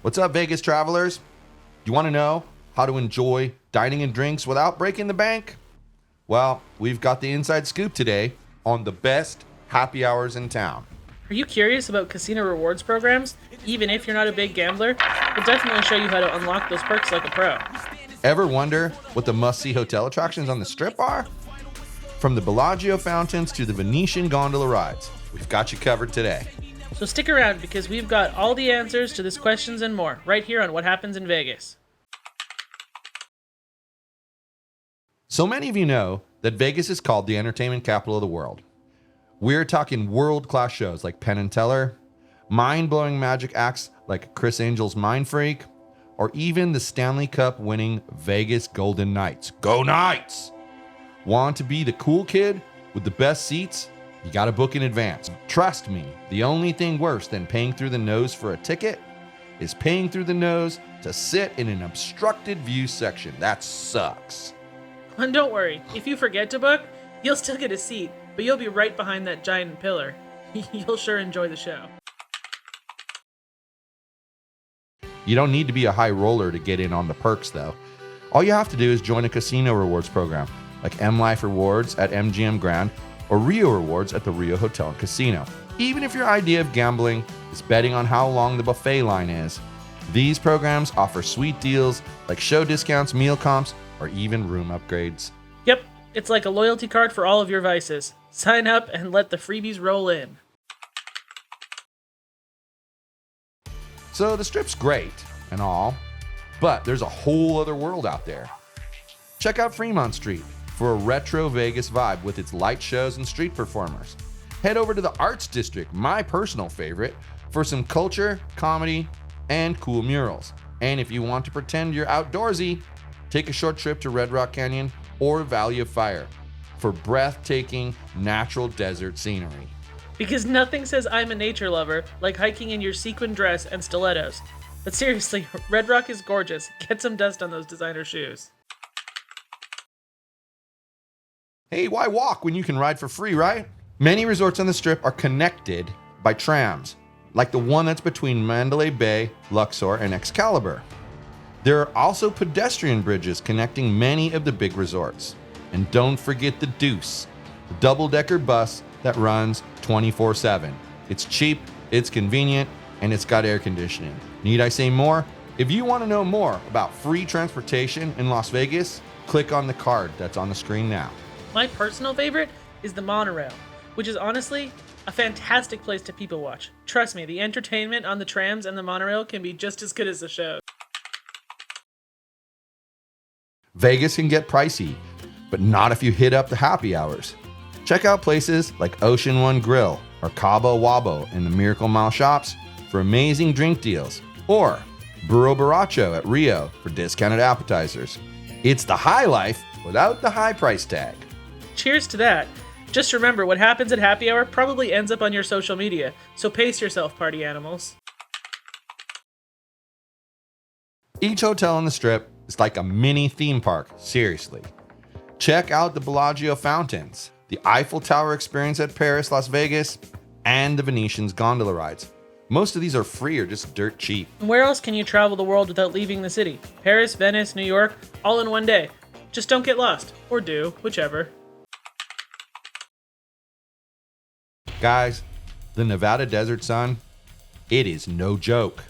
What's up, Vegas travelers? You want to know how to enjoy dining and drinks without breaking the bank? Well, we've got the inside scoop today on the best happy hours in town. Are you curious about casino rewards programs? Even if you're not a big gambler, we'll definitely show you how to unlock those perks like a pro. Ever wonder what the must-see hotel attractions on the Strip are? From the Bellagio fountains to the Venetian gondola rides, we've got you covered today. So stick around because we've got all the answers to these questions and more right here on What Happens in Vegas. So many of you know that Vegas is called the entertainment capital of the world. We're talking world-class shows like Penn and Teller, mind-blowing magic acts like Chris Angel's Mind Freak, or even the Stanley Cup winning Vegas Golden Knights. Go Knights! Want to be the cool kid with the best seats? You gotta book in advance. Trust me, the only thing worse than paying through the nose for a ticket is paying through the nose to sit in an obstructed view section. That sucks. And don't worry, if you forget to book, you'll still get a seat, but you'll be right behind that giant pillar. You'll sure enjoy the show. You don't need to be a high roller to get in on the perks though. All you have to do is join a casino rewards program like M Life Rewards at MGM Grand or Rio Rewards at the Rio Hotel and Casino. Even if your idea of gambling is betting on how long the buffet line is, these programs offer sweet deals like show discounts, meal comps, or even room upgrades. Yep, it's like a loyalty card for all of your vices. Sign up and let the freebies roll in. So the Strip's great and all, but there's a whole other world out there. Check out Fremont Street for a retro Vegas vibe with its light shows and street performers. Head over to the Arts District, my personal favorite, for some culture, comedy, and cool murals. And if you want to pretend you're outdoorsy, take a short trip to Red Rock Canyon or Valley of Fire for breathtaking natural desert scenery. Because nothing says I'm a nature lover like hiking in your sequin dress and stilettos. But seriously, Red Rock is gorgeous. Get some dust on those designer shoes. Hey, why walk when you can ride for free, right? Many resorts on the Strip are connected by trams, like the one that's between Mandalay Bay, Luxor, and Excalibur. There are also pedestrian bridges connecting many of the big resorts. And don't forget the Deuce, the double-decker bus that runs 24/7. It's cheap, it's convenient, and it's got air conditioning. Need I say more? If you want to know more about free transportation in Las Vegas, click on the card that's on the screen now. My personal favorite is the monorail, which is honestly a fantastic place to people watch. Trust me, the entertainment on the trams and the monorail can be just as good as the show. Vegas can get pricey, but not if you hit up the happy hours. Check out places like Ocean One Grill or Cabo Wabo in the Miracle Mile shops for amazing drink deals, or Burro Borracho at Rio for discounted appetizers. It's the high life without the high price tag. Cheers to that. Just remember, what happens at happy hour probably ends up on your social media, so pace yourself, party animals. Each hotel on the Strip is like a mini theme park, seriously. Check out the Bellagio fountains, the Eiffel Tower experience at Paris, Las Vegas, and the Venetian's gondola rides. Most of these are free or just dirt cheap. And where else can you travel the world without leaving the city? Paris, Venice, New York, all in one day. Just don't get lost, or do, whichever. Guys, the Nevada desert sun, it is no joke.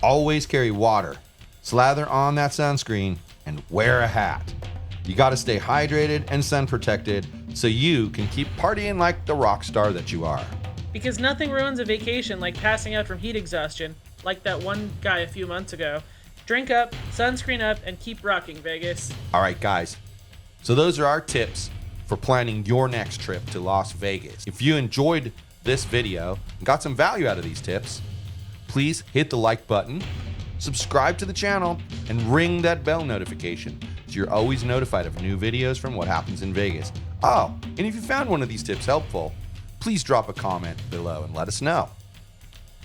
Always carry water, slather on that sunscreen, and wear a hat. You gotta stay hydrated and sun protected so you can keep partying like the rock star that you are. Because nothing ruins a vacation like passing out from heat exhaustion, like that one guy a few months ago. Drink up, sunscreen up, and keep rocking, Vegas. All right, guys. So those are our tips for planning your next trip to Las Vegas. If you enjoyed this video and got some value out of these tips, please hit the like button, subscribe to the channel, and ring that bell notification so you're always notified of new videos from What Happens in Vegas. Oh, and if you found one of these tips helpful, please drop a comment below and let us know.